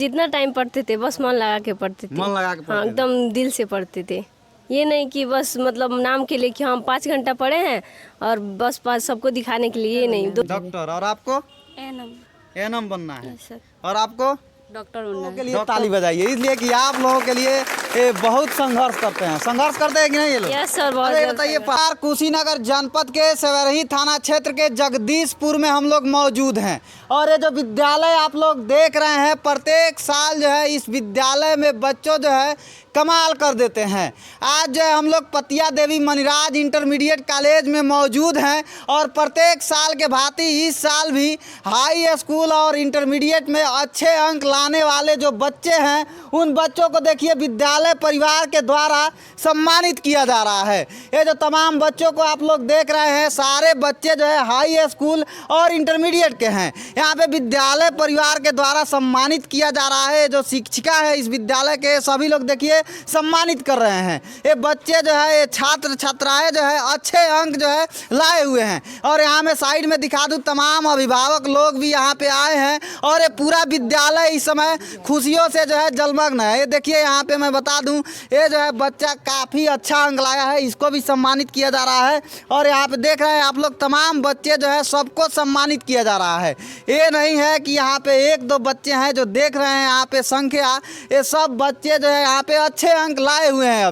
जितना टाइम पढ़ते थे बस मन लगा के पढ़ते थे। मन लगा के हाँ, पढ़ते थे। एकदम दिल से पढ़ते थे। ये नहीं कि बस मतलब नाम के लिए कि हम 5 घंटा पढ़े हैं और बस पास सबको दिखाने के लिए, ये नहीं। डॉक्टर। और आपको? एएनएम बनना है। और आपको? डॉक्टर लोगों के लिए ताली बजाइए, इसलिए कि आप लोगों के लिए ये बहुत संघर्ष करते हैं। संघर्ष करते हैं कि नहीं ये लोग? यस सर, बहुत अरे ज़्यादा बताइए, पार कुशीनगर जनपद के सेवरही थाना क्षेत्र के जगदीशपुर में हम लोग मौजूद हैं और ये जो विद्यालय आप लोग देख रहे हैं, प्रत्येक साल जो है इस विद्यालय में बच्चों जो है कमाल कर देते हैं। आज जो है हम लोग पतिया देवी मनिराज इंटरमीडिएट कॉलेज में मौजूद हैं और प्रत्येक साल के भांति इस साल भी हाई स्कूल और इंटरमीडिएट में अच्छे अंक लाने वाले जो बच्चे हैं उन बच्चों को देखिए विद्यालय परिवार के द्वारा सम्मानित किया जा रहा है। ये जो तमाम बच्चों को आप लोग देख रहे हैं, सारे बच्चे जो है हाई स्कूल और इंटरमीडिएट के हैं। यहाँ पे विद्यालय परिवार के द्वारा सम्मानित किया जा रहा है। जो शिक्षिका है इस विद्यालय के, सभी लोग देखिए सम्मानित कर रहे हैं। ये बच्चे जो है, ये छात्र छात्राएं जो है अच्छे अंक जो है लाए हुए हैं। और यहाँ में साइड में दिखा दूँ, तमाम अभिभावक लोग भी यहाँ पे आए हैं और ये पूरा विद्यालय इस समय खुशियों से जो है जलमग्न है। ये देखिए यहाँ पे मैं बता दूँ, ये जो है बच्चा काफ़ी अच्छा अंक लाया है, इसको भी सम्मानित किया जा रहा है। और यहाँ पे देख रहे हैं आप लोग, तमाम बच्चे जो है सबको सम्मानित किया जा रहा है। ये नहीं है कि यहाँ पे 1-2 बच्चे हैं जो देख रहे हैं यहाँ पे संख्या, ये सब बच्चे जो है यहाँ पे अच्छे अंक लाए हुए हैं।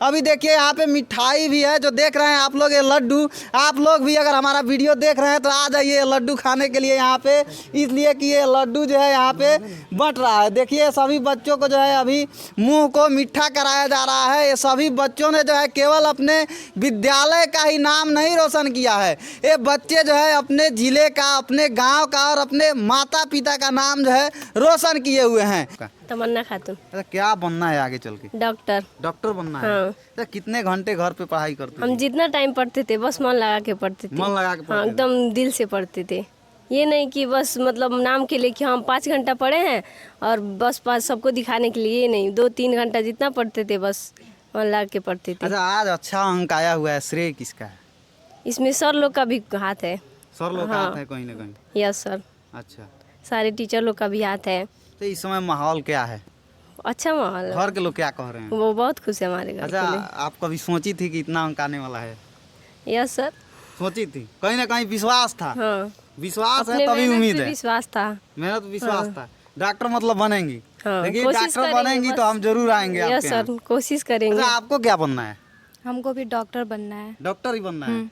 अभी देखिए यहाँ पे मिठाई भी है जो देख रहे हैं आप लोग, ये लड्डू। आप लोग भी अगर हमारा वीडियो देख रहे हैं तो आ जाइए लड्डू खाने के लिए यहाँ पे, इसलिए कि ये लड्डू जो है यहाँ पे बंट रहा है। देखिए सभी बच्चों को जो है अभी मुंह को मीठा कराया जा रहा है। ये सभी बच्चों ने जो है केवल अपने विद्यालय का ही नाम नहीं रोशन किया है, ये बच्चे जो है अपने ज़िले का, अपने गाँव का और अपने माता पिता का नाम जो है रोशन किए हुए हैं। तमन्ना खातून। अच्छा, क्या बनना है आगे चल के? डॉक्टर। डॉक्टर बनना है। हाँ। तो कितने घंटे घर पे पढ़ाई करते हम जितना टाइम पढ़ते थे बस मन लगा के पढ़ते थे। मन लगा के हाँ, पढ़ते थे। एकदम दिल से पढ़ते थे। ये नहीं कि बस मतलब नाम के लिए कि हम 5 घंटा पढ़े हैं और बस पास सबको दिखाने के लिए, ये नहीं। 2-3 घंटा जितना पढ़ते थे बस मन लगा के पढ़ते थे। अच्छा, आज अच्छा अंक आया हुआ है, श्रेय किसका है? इसमें सर लोग का भी हाथ है। सर लोग का हाँ। हाथ है कहीं ना कहीं। यस सर, अच्छा, सारे टीचर लोग का भी हाथ है। तो इस समय माहौल क्या है? अच्छा माहौल है। घर के लोग क्या कह रहे हैं? वो बहुत खुश है हमारे घर अच्छा, के लिए। आप कभी सोची थी कि इतना अंक आने वाला है? Yes sir. सोची थी, कहीं ना कहीं विश्वास था। हाँ, विश्वास है अपने तभी मेहनत उम्मीद पे है। विश्वास था। मेहनत विश्वास था। डॉक्टर मतलब बनेंगी? हाँ, देखिए कोशिश डॉक्टर करेंगे बनेंगी बस। तो हम जरूर आएंगे यस आपके यहाँ। सर, कोशिश करेंगे। अच्छा, आपको क्या बनना है? हमको भी डॉक्टर बनना है। डॉक्टर ही बनना है।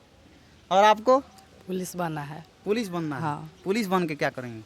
और आपको? पुलिस बनना है। पुलिस बनना है। हाँ। पुलिस बन के क्या करेंगे?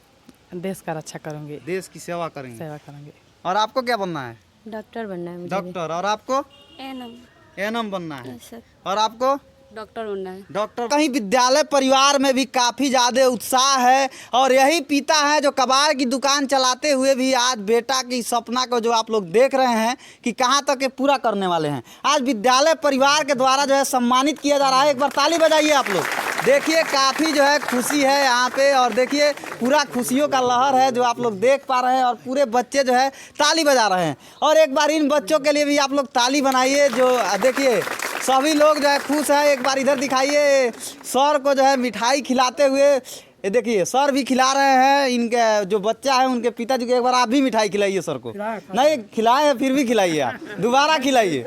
देश का रक्षा करूंगी, देश की सेवा करेंगे। सेवा करूंगी। और आपको क्या बनना है? डॉक्टर बनना है मुझे। डॉक्टर। और आपको? एएनएम। एएनएम बनना है। Yes sir. और आपको? डॉक्टर बनना है। डॉक्टर। कहीं विद्यालय परिवार में भी काफ़ी ज़्यादा उत्साह है और यही पिता है जो कबाड़ की दुकान चलाते हुए भी आज बेटा की सपना को जो आप लोग देख रहे हैं कि कहाँ तक ये पूरा करने वाले हैं। आज विद्यालय परिवार के द्वारा जो है सम्मानित किया जा रहा है। एक बार ताली बजाइए आप लोग। देखिए काफ़ी जो है खुशी है यहाँ पे और देखिए पूरा खुशियों का लहर है जो आप लोग देख पा रहे हैं और पूरे बच्चे जो है ताली बजा रहे हैं। और एक बार इन बच्चों के लिए भी आप लोग ताली बनाइए। जो देखिए सभी लोग जो है खुश है। एक बार इधर दिखाइए, सर को जो है मिठाई खिलाते हुए, ये देखिए सर भी खिला रहे हैं। इनके जो बच्चा है उनके पिताजी को एक बार आप भी मिठाई खिलाइए सर को। नहीं खिलाए हैं फिर भी खिलाइए, आप दोबारा खिलाइए।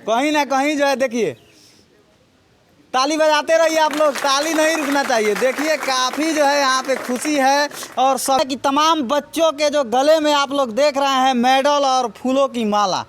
कहीं ना कहीं जो है देखिए ताली बजाते रहिए आप लोग, ताली नहीं रुकना चाहिए। देखिए काफ़ी जो है यहाँ पे खुशी है और सब की तमाम बच्चों के जो गले में आप लोग देख रहे हैं मेडल और फूलों की माला,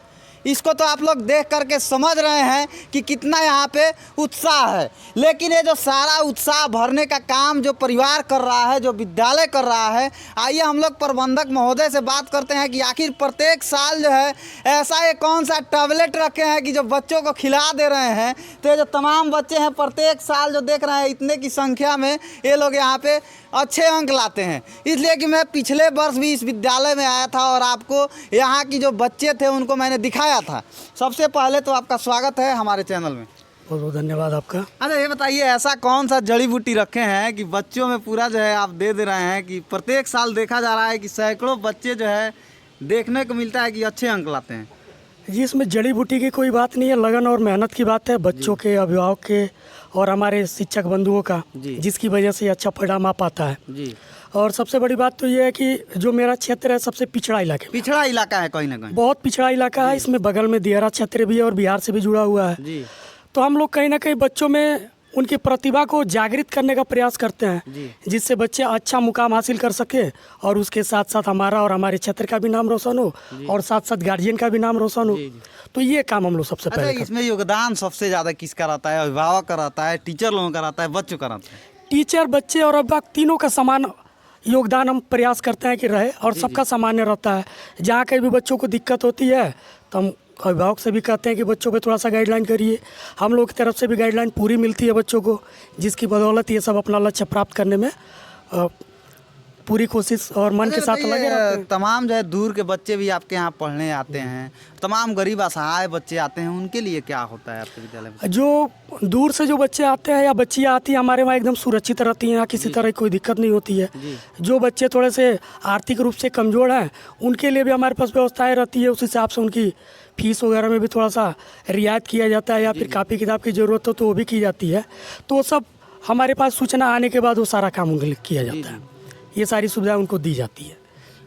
इसको तो आप लोग देख करके समझ रहे हैं कि कितना यहाँ पे उत्साह है। लेकिन ये जो सारा उत्साह भरने का काम जो परिवार कर रहा है, जो विद्यालय कर रहा है, आइए हम लोग प्रबंधक महोदय से बात करते हैं कि आखिर प्रत्येक साल जो है ऐसा ये कौन सा टैबलेट रखे हैं कि जो बच्चों को खिला दे रहे हैं। तो ये जो तमाम बच्चे हैं प्रत्येक साल जो देख रहे हैं इतने की संख्या में ये लोग यहाँ पे अच्छे अंक लाते हैं। इसलिए कि मैं पिछले वर्ष भी इस विद्यालय में आया था और आपको यहाँ की जो बच्चे थे उनको मैंने दिखाया था। सबसे पहले तो आपका स्वागत है हमारे चैनल में। बहुत बहुत धन्यवाद आपका। अच्छा ये बताइए, ऐसा कौन सा जड़ी बूटी रखे हैं कि बच्चों में पूरा जो है आप दे रहे हैं कि प्रत्येक साल देखा जा रहा है कि सैकड़ों बच्चे जो है देखने को मिलता है कि अच्छे अंक लाते हैं? जी, इसमें जड़ी बूटी की कोई बात नहीं है, लगन और मेहनत की बात है बच्चों के, अभिभावक के और हमारे शिक्षक बंधुओं का, जी। जिसकी वजह से अच्छा परिणाम आ पाता है। जी। और सबसे बड़ी बात तो ये है कि जो मेरा क्षेत्र है सबसे पिछड़ा इलाका है, पिछड़ा इलाका है कहीं ना कहीं। बहुत पिछड़ा इलाका है। इसमें बगल में दियारा क्षेत्र भी है और बिहार से भी जुड़ा हुआ है। जी तो हम लोग कहीं ना कहीं बच्चों में उनकी प्रतिभा को जागृत करने का प्रयास करते हैं, जिससे बच्चे अच्छा मुकाम हासिल कर सके और उसके साथ साथ हमारा और हमारे क्षेत्र का भी नाम रोशन हो और साथ साथ गार्जियन का भी नाम रोशन हो। तो ये काम हम लोग सबसे अच्छा, पहले इसमें योगदान सबसे ज़्यादा किसका रहता है? अभिभावक का रहता है, टीचर लोगों का रहता है, बच्चों का रहता है? टीचर, बच्चे और अभिभावक तीनों का समान योगदान हम प्रयास करते हैं कि रहे और सबका सामान्य रहता है। जहाँ कहीं भी बच्चों को दिक्कत होती है तो हम अभिभावक से भी कहते हैं कि बच्चों पे थोड़ा सा गाइडलाइन करिए। हम लोग की तरफ से भी गाइडलाइन पूरी मिलती है बच्चों को, जिसकी बदौलत ये सब अपना लक्ष्य प्राप्त करने में पूरी कोशिश और मन के साथ लगे रहते हैं। तमाम जो है दूर के बच्चे भी आपके यहाँ पढ़ने आते हैं, तमाम गरीब असहाय बच्चे आते हैं, उनके लिए क्या होता है आपके विद्यालय में? जो दूर से जो बच्चे आते हैं या बच्चियाँ आती हैं हमारे वहाँ एकदम सुरक्षित रहती हैं, यहाँ किसी तरह की कोई दिक्कत नहीं होती है। जो बच्चे थोड़े से आर्थिक रूप से कमज़ोर हैं उनके लिए भी हमारे पास व्यवस्थाएं रहती है। उस हिसाब से उनकी फीस वगैरह में भी थोड़ा सा रियायत किया जाता है, या फिर कापी किताब की ज़रूरत हो तो वो भी की जाती है। तो वो सब हमारे पास सूचना आने के बाद वो सारा काम उनके लिए किया जाता है, ये सारी सुविधाएं उनको दी जाती है।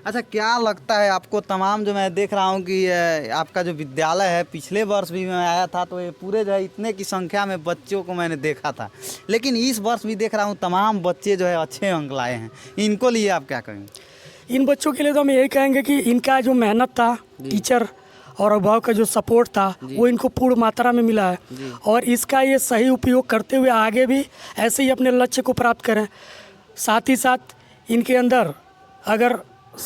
अच्छा, क्या लगता है आपको? तमाम जो मैं देख रहा हूँ कि आपका जो विद्यालय है, पिछले वर्ष भी मैं आया था तो ये पूरे जो है इतने की संख्या में बच्चों को मैंने देखा था, लेकिन इस वर्ष भी देख रहा हूँ तमाम बच्चे जो है अच्छे अंक लाए हैं। इनको लिए आप क्या कहेंगे? इन बच्चों के लिए तो हम यही कहेंगे कि इनका जो मेहनत था, टीचर और अभिभावक का जो सपोर्ट था वो इनको पूर्ण मात्रा में मिला है, और इसका ये सही उपयोग करते हुए आगे भी ऐसे ही अपने लक्ष्य को प्राप्त करें। साथ ही साथ इनके अंदर अगर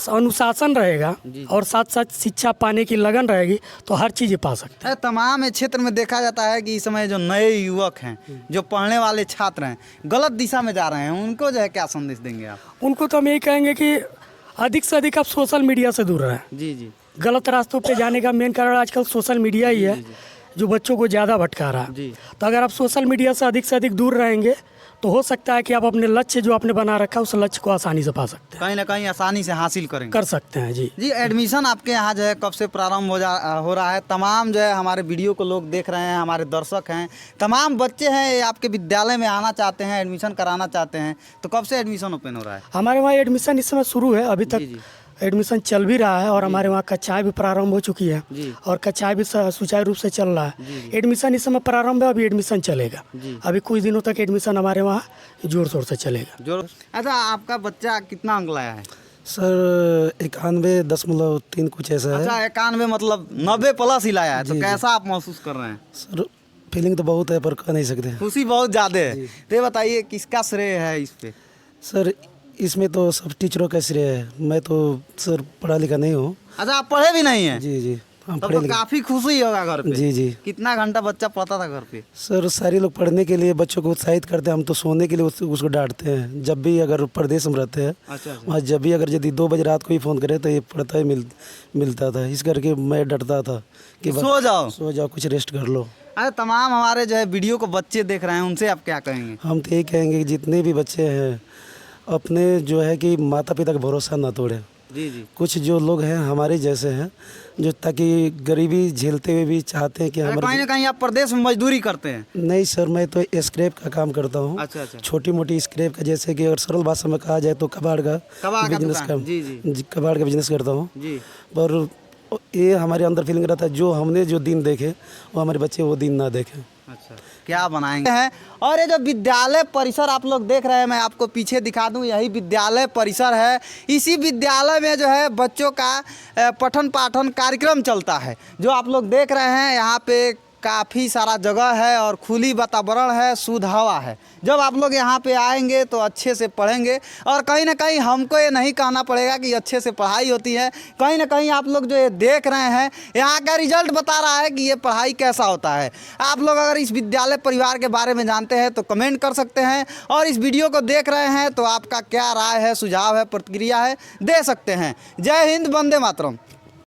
अनुशासन रहेगा और साथ साथ शिक्षा पाने की लगन रहेगी तो हर चीज़ पा सकते हैं। तमाम क्षेत्र में देखा जाता है कि इस समय जो नए युवक हैं, जो पढ़ने वाले छात्र हैं, गलत दिशा में जा रहे हैं, उनको जो है क्या संदेश देंगे आप? उनको तो हम यही कहेंगे कि अधिक से अधिक आप सोशल मीडिया से दूर रहें। जी। गलत रास्तों पे जाने का मेन कारण आजकल सोशल मीडिया ही है जो बच्चों को ज़्यादा भटका रहा है। तो अगर आप सोशल मीडिया से अधिक दूर रहेंगे तो हो सकता है कि आप अपने लक्ष्य जो आपने बना रखा है उस लक्ष्य को आसानी से पा सकते हैं, कहीं ना कहीं आसानी से हासिल कर सकते हैं। जी, एडमिशन आपके यहाँ जो है कब से प्रारंभ हो रहा है? तमाम जो है हमारे वीडियो को लोग देख रहे हैं, हमारे दर्शक हैं, तमाम बच्चे हैं, आपके विद्यालय में आना चाहते हैं, एडमिशन कराना चाहते हैं, तो कब से एडमिशन ओपन हो रहा है? हमारे वहाँ एडमिशन इस समय शुरू है, अभी तक एडमिशन चल भी रहा है, और हमारे वहाँ कक्षाएं भी प्रारंभ हो चुकी है और कक्षाएं भी सुचारू रूप से चल रहा है। एडमिशन इस समय प्रारंभ है, अभी एडमिशन चलेगा, अभी कुछ दिनों तक एडमिशन हमारे वहाँ जोर शोर से चलेगा। अच्छा, आपका बच्चा कितना अंक लाया है? सर 91.3 कुछ ऐसा है। अच्छा, 91 मतलब 90 प्लस ही लाया है, तो कैसा आप महसूस कर रहे हैं? सर फीलिंग तो बहुत है पर कह नहीं सकते। खुशी बहुत ज़्यादा है। तो ये बताइए किसका श्रेय है इस पे? सर इसमें तो सब टीचरों का श्रेय है, मैं तो सर पढ़ा लिखा नहीं हूँ। अच्छा, आप पढ़े भी नहीं हैं? जी हम तब तो काफी खुशी होगा घर पे। जी। कितना घंटा बच्चा पढ़ता था घर पे? सर सारे लोग पढ़ने के लिए बच्चों को उत्साहित करते हैं, हम तो सोने के लिए उसको डांटते हैं। जब भी अगर प्रदेश में रहते हैं वहाँ जब भी अगर यदि 2 बजे रात को ही फ़ोन करे तो ये पढ़ता ही मिलता था, इस करके मैं डरता था कि सो जाओ, कुछ रेस्ट कर लो। अरे तमाम हमारे जो है वीडियो को बच्चे देख रहे हैं, उनसे आप क्या कहेंगे? हम तो यही कहेंगे कि जितने भी बच्चे हैं अपने जो है कि माता पिता का भरोसा ना तोड़े। जी। कुछ जो लोग हैं हमारे जैसे हैं जो ताकि गरीबी झेलते हुए भी चाहते हैं कि हमारे कहीं ना कहीं आप प्रदेश में मजदूरी करते हैं? नहीं सर, मैं तो स्क्रैप का काम करता हूँ। अच्छा। छोटी मोटी स्क्रैप का, जैसे कि अगर सरल भाषा में कहा जाए तो कबाड़ का बिजनेस कबाड़ का बिजनेस करता हूँ। पर ये हमारे अंदर फीलिंग रहता है जो हमने जो दिन देखे वो हमारे बच्चे वो दिन ना देखें। अच्छा, क्या बनाएंगे हैं? और ये जो विद्यालय परिसर आप लोग देख रहे हैं, मैं आपको पीछे दिखा दूं, यही विद्यालय परिसर है। इसी विद्यालय में जो है बच्चों का पठन पाठन कार्यक्रम चलता है। जो आप लोग देख रहे हैं यहाँ पे काफ़ी सारा जगह है और खुली वातावरण है, शुद्ध हवा है। जब आप लोग यहाँ पे आएंगे तो अच्छे से पढ़ेंगे, और कहीं ना कहीं हमको ये नहीं कहना पड़ेगा कि अच्छे से पढ़ाई होती है। कहीं ना कहीं आप लोग जो ये देख रहे हैं, यहाँ का रिजल्ट बता रहा है कि ये पढ़ाई कैसा होता है। आप लोग अगर इस विद्यालय परिवार के बारे में जानते हैं तो कमेंट कर सकते हैं, और इस वीडियो को देख रहे हैं तो आपका क्या राय है, सुझाव है, प्रतिक्रिया है, दे सकते हैं। जय हिंद, वंदे मातरम।